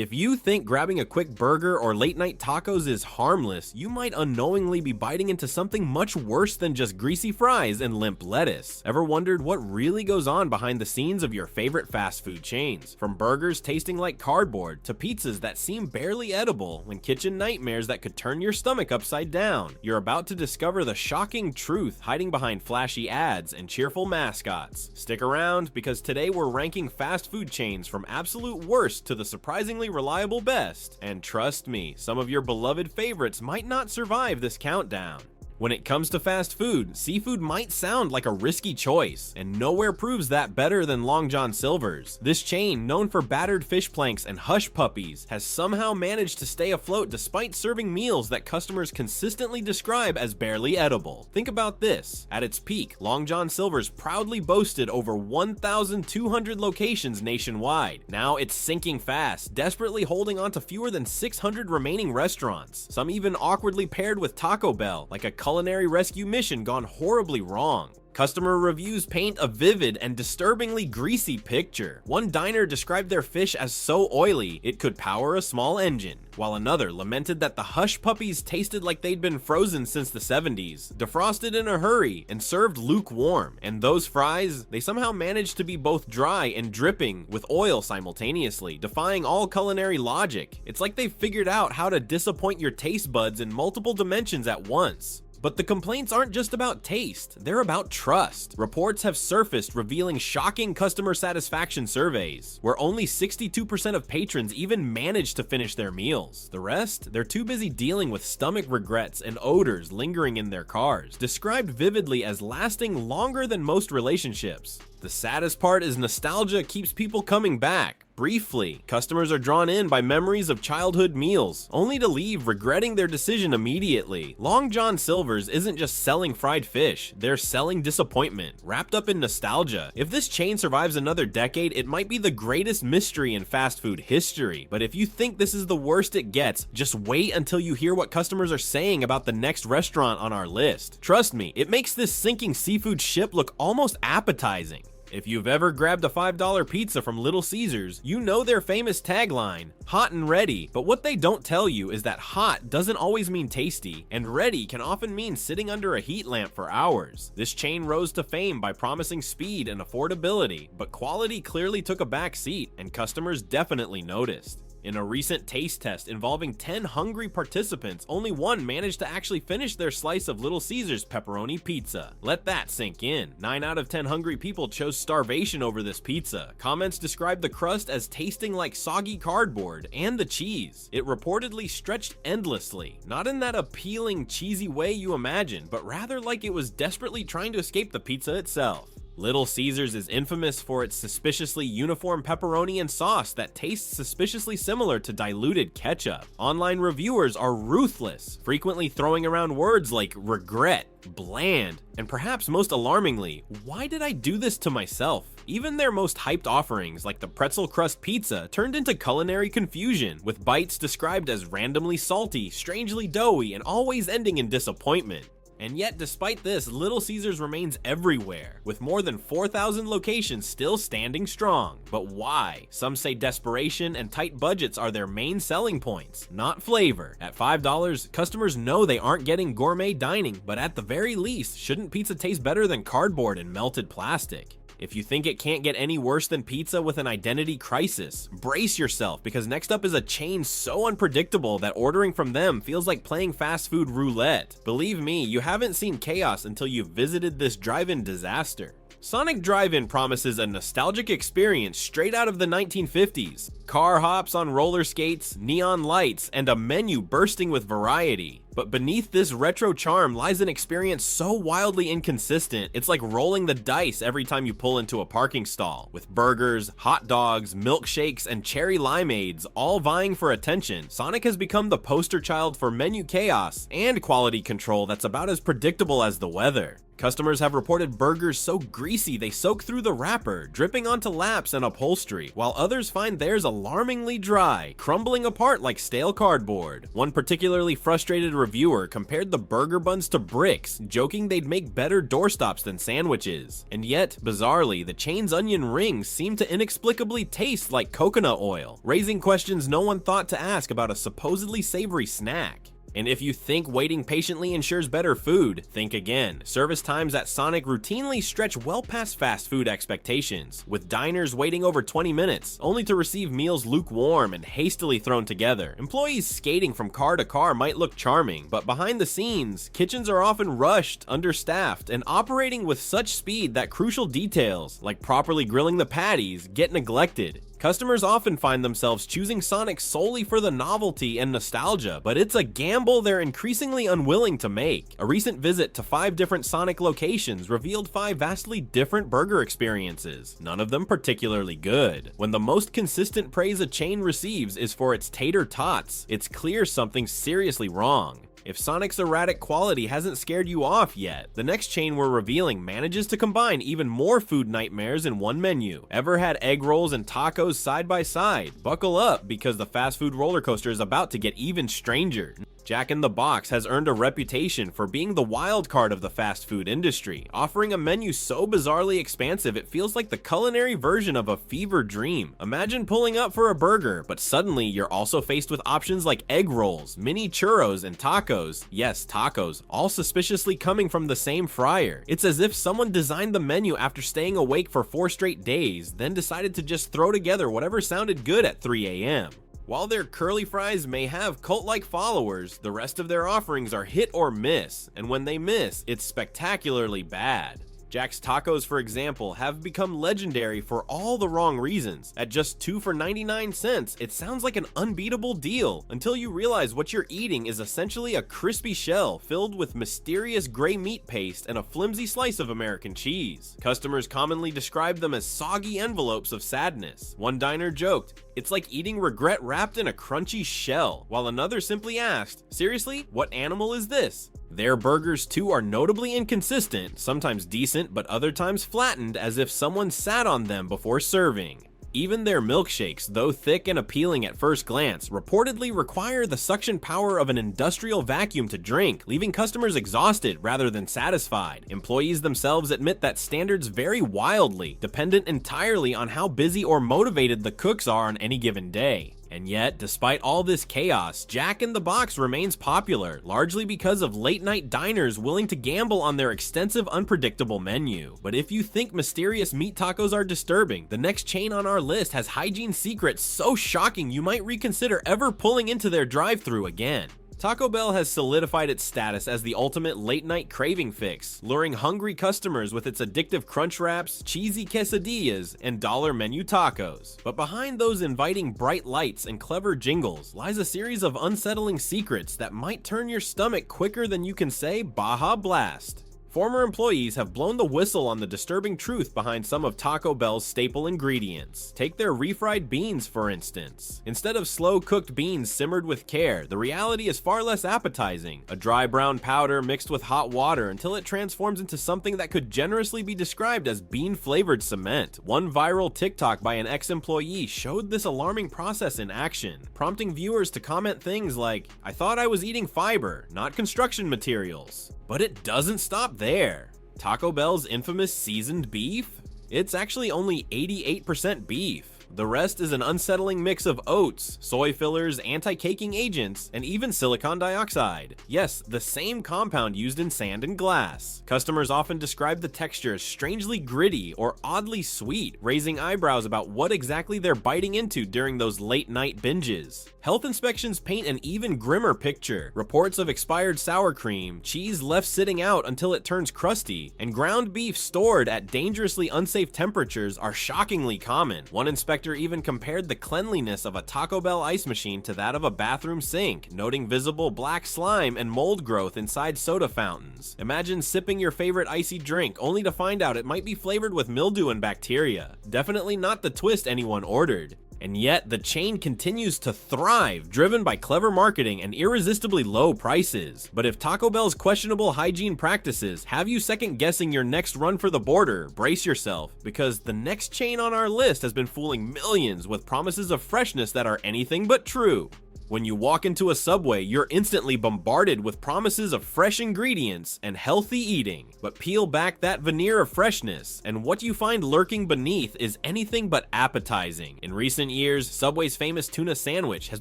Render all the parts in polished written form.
If you think grabbing a quick burger or late night tacos is harmless, you might unknowingly be biting into something much worse than just greasy fries and limp lettuce. Ever wondered what really goes on behind the scenes of your favorite fast food chains? From burgers tasting like cardboard to pizzas that seem barely edible and kitchen nightmares that could turn your stomach upside down, you're about to discover the shocking truth hiding behind flashy ads and cheerful mascots. Stick around, because today we're ranking fast food chains from absolute worst to the surprisingly reliable best, and trust me, some of your beloved favorites might not survive this countdown. When it comes to fast food, seafood might sound like a risky choice, and nowhere proves that better than Long John Silver's. This chain, known for battered fish planks and hush puppies, has somehow managed to stay afloat despite serving meals that customers consistently describe as barely edible. Think about this. At its peak, Long John Silver's proudly boasted over 1,200 locations nationwide. Now it's sinking fast, desperately holding on to fewer than 600 remaining restaurants, some even awkwardly paired with Taco Bell, like a culinary rescue mission gone horribly wrong. Customer reviews paint a vivid and disturbingly greasy picture. One diner described their fish as so oily it could power a small engine, while another lamented that the hush puppies tasted like they'd been frozen since the 70s, defrosted in a hurry, and served lukewarm. And those fries, they somehow managed to be both dry and dripping with oil simultaneously, defying all culinary logic. It's like they've figured out how to disappoint your taste buds in multiple dimensions at once. But the complaints aren't just about taste, they're about trust. Reports have surfaced revealing shocking customer satisfaction surveys, where only 62% of patrons even manage to finish their meals. The rest, they're too busy dealing with stomach regrets and odors lingering in their cars, described vividly as lasting longer than most relationships. The saddest part is nostalgia keeps people coming back. Briefly, customers are drawn in by memories of childhood meals, only to leave regretting their decision immediately. Long John Silver's isn't just selling fried fish, they're selling disappointment, wrapped up in nostalgia. If this chain survives another decade, it might be the greatest mystery in fast food history. But if you think this is the worst it gets, just wait until you hear what customers are saying about the next restaurant on our list. Trust me, it makes this sinking seafood ship look almost appetizing. If you've ever grabbed a $5 pizza from Little Caesars, you know their famous tagline, hot and ready. But what they don't tell you is that hot doesn't always mean tasty, and ready can often mean sitting under a heat lamp for hours. This chain rose to fame by promising speed and affordability, but quality clearly took a back seat, and customers definitely noticed. In a recent taste test involving 10 hungry participants, only one managed to actually finish their slice of Little Caesars pepperoni pizza. Let that sink in. 9 out of 10 hungry people chose starvation over this pizza. Comments described the crust as tasting like soggy cardboard, and the cheese. It reportedly stretched endlessly, not in that appealing, cheesy way you imagine, but rather like it was desperately trying to escape the pizza itself. Little Caesars is infamous for its suspiciously uniform pepperoni and sauce that tastes suspiciously similar to diluted ketchup. Online reviewers are ruthless, frequently throwing around words like regret, bland, and perhaps most alarmingly, why did I do this to myself? Even their most hyped offerings, like the pretzel crust pizza, turned into culinary confusion, with bites described as randomly salty, strangely doughy, and always ending in disappointment. And yet, despite this, Little Caesars remains everywhere, with more than 4,000 locations still standing strong. But why? Some say desperation and tight budgets are their main selling points, not flavor. At $5, customers know they aren't getting gourmet dining, but at the very least, shouldn't pizza taste better than cardboard and melted plastic? If you think it can't get any worse than pizza with an identity crisis, brace yourself, because next up is a chain so unpredictable that ordering from them feels like playing fast food roulette. Believe me, you haven't seen chaos until you've visited this drive-in disaster. Sonic Drive-In promises a nostalgic experience straight out of the 1950s. Car hops on roller skates, neon lights, and a menu bursting with variety. But beneath this retro charm lies an experience so wildly inconsistent, it's like rolling the dice every time you pull into a parking stall, with burgers, hot dogs, milkshakes, and cherry limeades all vying for attention. Sonic has become the poster child for menu chaos and quality control that's about as predictable as the weather. Customers have reported burgers so greasy they soak through the wrapper, dripping onto laps and upholstery, while others find theirs alarmingly dry, crumbling apart like stale cardboard. One particularly frustrated reviewer compared the burger buns to bricks, joking they'd make better doorstops than sandwiches. And yet, bizarrely, the chain's onion rings seem to inexplicably taste like coconut oil, raising questions no one thought to ask about a supposedly savory snack. And if you think waiting patiently ensures better food, think again. Service times at Sonic routinely stretch well past fast food expectations, with diners waiting over 20 minutes, only to receive meals lukewarm and hastily thrown together. Employees skating from car to car might look charming, but behind the scenes, kitchens are often rushed, understaffed, and operating with such speed that crucial details, like properly grilling the patties, get neglected. Customers often find themselves choosing Sonic solely for the novelty and nostalgia, but it's a gamble they're increasingly unwilling to make. A recent visit to 5 different Sonic locations revealed 5 vastly different burger experiences, none of them particularly good. When the most consistent praise a chain receives is for its tater tots, it's clear something's seriously wrong. If Sonic's erratic quality hasn't scared you off yet, the next chain we're revealing manages to combine even more food nightmares in one menu. Ever had egg rolls and tacos side by side? Buckle up, because the fast food roller coaster is about to get even stranger. Jack in the Box has earned a reputation for being the wild card of the fast food industry, offering a menu so bizarrely expansive it feels like the culinary version of a fever dream. Imagine pulling up for a burger, but suddenly you're also faced with options like egg rolls, mini churros, and tacos. Yes, tacos, all suspiciously coming from the same fryer. It's as if someone designed the menu after staying awake for 4 straight days, then decided to just throw together whatever sounded good at 3 a.m. While their curly fries may have cult-like followers, the rest of their offerings are hit or miss, and when they miss, it's spectacularly bad. Jack's Tacos, for example, have become legendary for all the wrong reasons. At just 2 for 99 cents, it sounds like an unbeatable deal, until you realize what you're eating is essentially a crispy shell filled with mysterious gray meat paste and a flimsy slice of American cheese. Customers commonly describe them as soggy envelopes of sadness. One diner joked, "It's like eating regret wrapped in a crunchy shell," while another simply asked, "Seriously, what animal is this?" Their burgers too are notably inconsistent, sometimes decent but other times flattened as if someone sat on them before serving. Even their milkshakes, though thick and appealing at first glance, reportedly require the suction power of an industrial vacuum to drink, leaving customers exhausted rather than satisfied. Employees themselves admit that standards vary wildly, dependent entirely on how busy or motivated the cooks are on any given day. And yet, despite all this chaos, Jack in the Box remains popular, largely because of late-night diners willing to gamble on their extensive, unpredictable menu. But if you think mysterious meat tacos are disturbing, the next chain on our list has hygiene secrets so shocking you might reconsider ever pulling into their drive-thru again. Taco Bell has solidified its status as the ultimate late-night craving fix, luring hungry customers with its addictive crunch wraps, cheesy quesadillas, and dollar menu tacos. But behind those inviting bright lights and clever jingles lies a series of unsettling secrets that might turn your stomach quicker than you can say Baja Blast. Former employees have blown the whistle on the disturbing truth behind some of Taco Bell's staple ingredients. Take their refried beans, for instance. Instead of slow-cooked beans simmered with care, the reality is far less appetizing. A dry brown powder mixed with hot water until it transforms into something that could generously be described as bean-flavored cement. One viral TikTok by an ex-employee showed this alarming process in action, prompting viewers to comment things like, "I thought I was eating fiber, not construction materials." But it doesn't stop there. Taco Bell's infamous seasoned beef? It's actually only 88% beef. The rest is an unsettling mix of oats, soy fillers, anti-caking agents, and even silicon dioxide. Yes, the same compound used in sand and glass. Customers often describe the texture as strangely gritty or oddly sweet, raising eyebrows about what exactly they're biting into during those late-night binges. Health inspections paint an even grimmer picture. Reports of expired sour cream, cheese left sitting out until it turns crusty, and ground beef stored at dangerously unsafe temperatures are shockingly common. One inspector even compared the cleanliness of a Taco Bell ice machine to that of a bathroom sink, noting visible black slime and mold growth inside soda fountains. Imagine sipping your favorite icy drink only to find out it might be flavored with mildew and bacteria. Definitely not the twist anyone ordered. And yet, the chain continues to thrive, driven by clever marketing and irresistibly low prices. But if Taco Bell's questionable hygiene practices have you second-guessing your next run for the border, brace yourself, because the next chain on our list has been fooling millions with promises of freshness that are anything but true. When you walk into a Subway, you're instantly bombarded with promises of fresh ingredients and healthy eating. But peel back that veneer of freshness, and what you find lurking beneath is anything but appetizing. In recent years, Subway's famous tuna sandwich has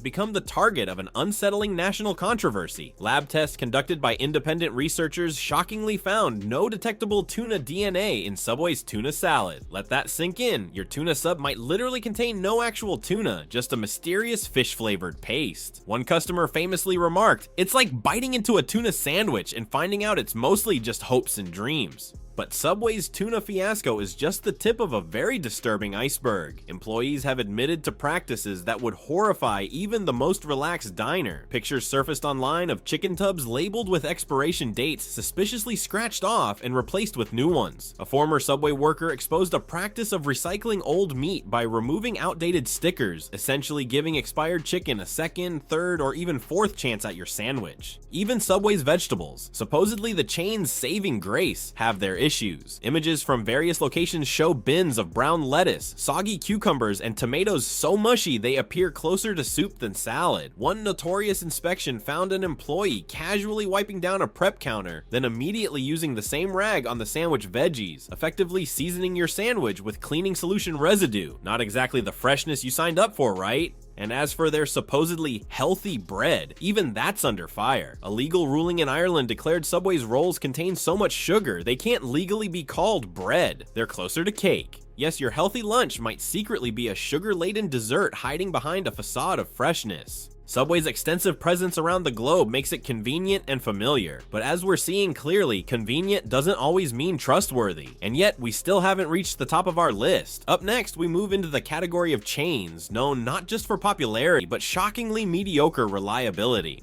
become the target of an unsettling national controversy. Lab tests conducted by independent researchers shockingly found no detectable tuna DNA in Subway's tuna salad. Let that sink in. Your tuna sub might literally contain no actual tuna, just a mysterious fish-flavored paste. One customer famously remarked, "It's like biting into a tuna sandwich and finding out it's mostly just hopes and dreams." But Subway's tuna fiasco is just the tip of a very disturbing iceberg. Employees have admitted to practices that would horrify even the most relaxed diner. Pictures surfaced online of chicken tubs labeled with expiration dates suspiciously scratched off and replaced with new ones. A former Subway worker exposed a practice of recycling old meat by removing outdated stickers, essentially giving expired chicken a second, third, or even fourth chance at your sandwich. Even Subway's vegetables, supposedly the chain's saving grace, have their issues. Images from various locations show bins of brown lettuce, soggy cucumbers, and tomatoes so mushy they appear closer to soup than salad. One notorious inspection found an employee casually wiping down a prep counter, then immediately using the same rag on the sandwich veggies, effectively seasoning your sandwich with cleaning solution residue. Not exactly the freshness you signed up for, right? And as for their supposedly healthy bread, even that's under fire. A legal ruling in Ireland declared Subway's rolls contain so much sugar they can't legally be called bread. They're closer to cake. Yes, your healthy lunch might secretly be a sugar-laden dessert hiding behind a facade of freshness. Subway's extensive presence around the globe makes it convenient and familiar, but as we're seeing clearly, convenient doesn't always mean trustworthy, and yet we still haven't reached the top of our list. Up next, we move into the category of chains, known not just for popularity, but shockingly mediocre reliability.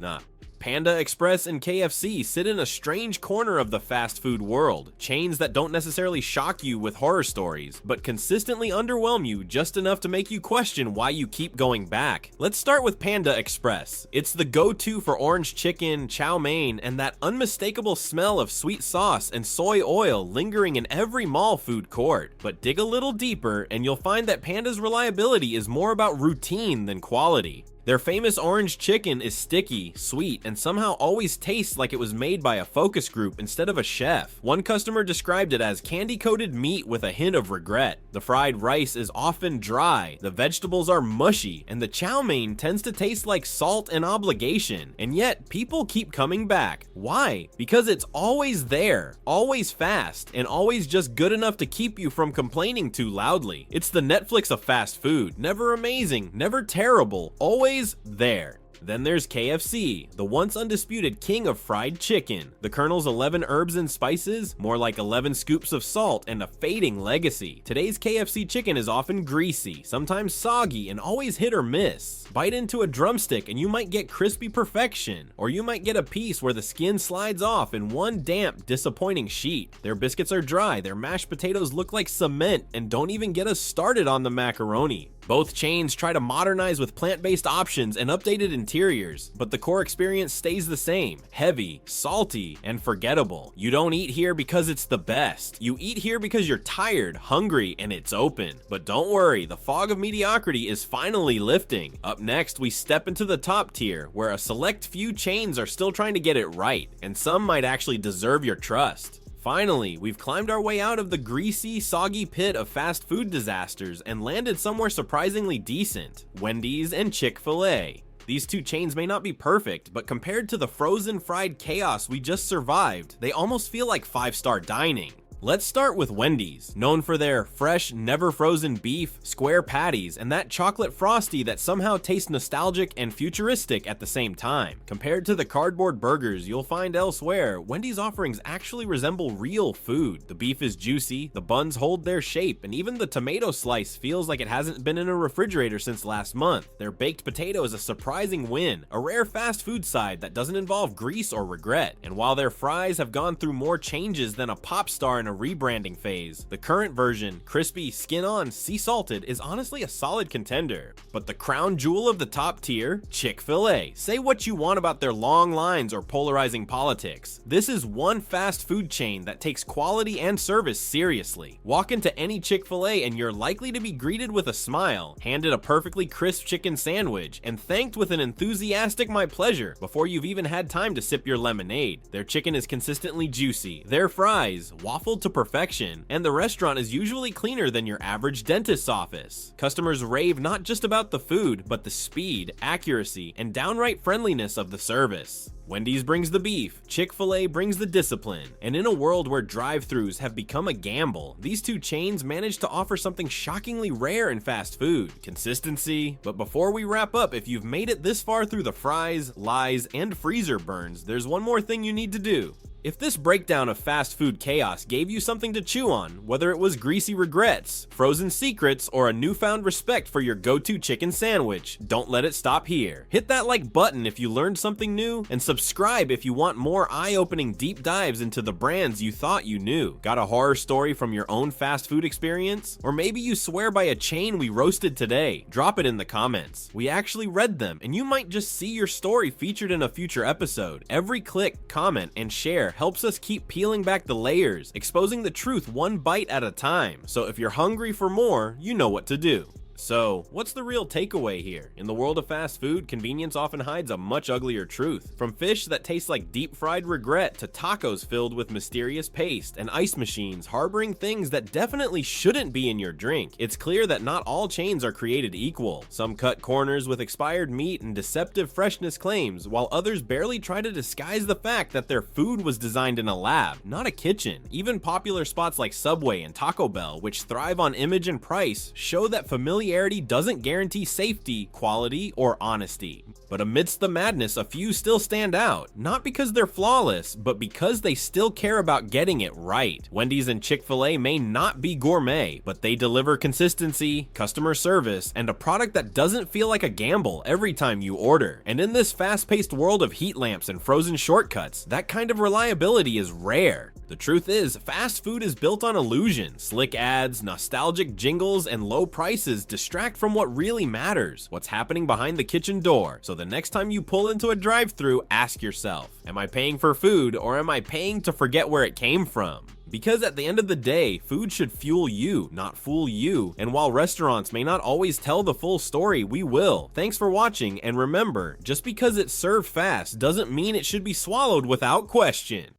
Panda Express and KFC sit in a strange corner of the fast food world, chains that don't necessarily shock you with horror stories, but consistently underwhelm you just enough to make you question why you keep going back. Let's start with Panda Express. It's the go-to for orange chicken, chow mein, and that unmistakable smell of sweet sauce and soy oil lingering in every mall food court. But dig a little deeper and you'll find that Panda's reliability is more about routine than quality. Their famous orange chicken is sticky, sweet, and somehow always tastes like it was made by a focus group instead of a chef. One customer described it as candy-coated meat with a hint of regret. The fried rice is often dry, the vegetables are mushy, and the chow mein tends to taste like salt and obligation. And yet, people keep coming back. Why? Because it's always there, always fast, and always just good enough to keep you from complaining too loudly. It's the Netflix of fast food. Never amazing, never terrible, always there. Then there's KFC, the once undisputed king of fried chicken. The Colonel's 11 herbs and spices, more like 11 scoops of salt, and a fading legacy. Today's KFC chicken is often greasy, sometimes soggy, and always hit or miss. Bite into a drumstick and you might get crispy perfection, or you might get a piece where the skin slides off in one damp, disappointing sheet. Their biscuits are dry, their mashed potatoes look like cement, and don't even get us started on the macaroni. Both chains try to modernize with plant-based options and updated interiors, but the core experience stays the same: heavy, salty, and forgettable. You don't eat here because it's the best. You eat here because you're tired, hungry, and it's open. But don't worry, the fog of mediocrity is finally lifting. Up next, we step into the top tier, where a select few chains are still trying to get it right, and some might actually deserve your trust. Finally, we've climbed our way out of the greasy, soggy pit of fast food disasters and landed somewhere surprisingly decent: Wendy's and Chick-fil-A. These two chains may not be perfect, but compared to the frozen fried chaos we just survived, they almost feel like 5-star dining. Let's start with Wendy's, known for their fresh, never frozen beef, square patties, and that chocolate frosty that somehow tastes nostalgic and futuristic at the same time. Compared to the cardboard burgers you'll find elsewhere, Wendy's offerings actually resemble real food. The beef is juicy, the buns hold their shape, and even the tomato slice feels like it hasn't been in a refrigerator since last month. Their baked potato is a surprising win, a rare fast food side that doesn't involve grease or regret. And while their fries have gone through more changes than a pop star in in a rebranding phase. The current version, crispy, skin-on, sea salted, is honestly a solid contender. But the crown jewel of the top tier, Chick-fil-A. Say what you want about their long lines or polarizing politics. This is one fast food chain that takes quality and service seriously. Walk into any Chick-fil-A and you're likely to be greeted with a smile, handed a perfectly crisp chicken sandwich, and thanked with an enthusiastic "my pleasure" before you've even had time to sip your lemonade. Their chicken is consistently juicy, their fries waffled to perfection, and the restaurant is usually cleaner than your average dentist's office. Customers rave not just about the food, but the speed, accuracy, and downright friendliness of the service. Wendy's brings the beef, Chick-fil-A brings the discipline, and in a world where drive-thrus have become a gamble, these two chains manage to offer something shockingly rare in fast food: consistency. But before we wrap up, if you've made it this far through the fries, lies, and freezer burns, there's one more thing you need to do. If this breakdown of fast food chaos gave you something to chew on, whether it was greasy regrets, frozen secrets, or a newfound respect for your go-to chicken sandwich, don't let it stop here. Hit that like button if you learned something new, and subscribe if you want more eye-opening deep dives into the brands you thought you knew. Got a horror story from your own fast food experience? Or maybe you swear by a chain we roasted today? Drop it in the comments. We actually read them, and you might just see your story featured in a future episode. Every click, comment, and share helps us keep peeling back the layers, exposing the truth one bite at a time. So if you're hungry for more, you know what to do. So, what's the real takeaway here? In the world of fast food, convenience often hides a much uglier truth. From fish that taste like deep-fried regret to tacos filled with mysterious paste and ice machines harboring things that definitely shouldn't be in your drink, it's clear that not all chains are created equal. Some cut corners with expired meat and deceptive freshness claims, while others barely try to disguise the fact that their food was designed in a lab, not a kitchen. Even popular spots like Subway and Taco Bell, which thrive on image and price, show that familiarity doesn't guarantee safety, quality, or honesty. But amidst the madness, a few still stand out, not because they're flawless, but because they still care about getting it right. Wendy's and Chick-fil-A may not be gourmet, but they deliver consistency, customer service, and a product that doesn't feel like a gamble every time you order. And in this fast-paced world of heat lamps and frozen shortcuts, that kind of reliability is rare. The truth is, fast food is built on illusion. Slick ads, nostalgic jingles, and low prices distract from what really matters: what's happening behind the kitchen door. So the next time you pull into a drive-thru, ask yourself, am I paying for food, or am I paying to forget where it came from? Because at the end of the day, food should fuel you, not fool you. And while restaurants may not always tell the full story, we will. Thanks for watching, and remember, just because it's served fast doesn't mean it should be swallowed without question.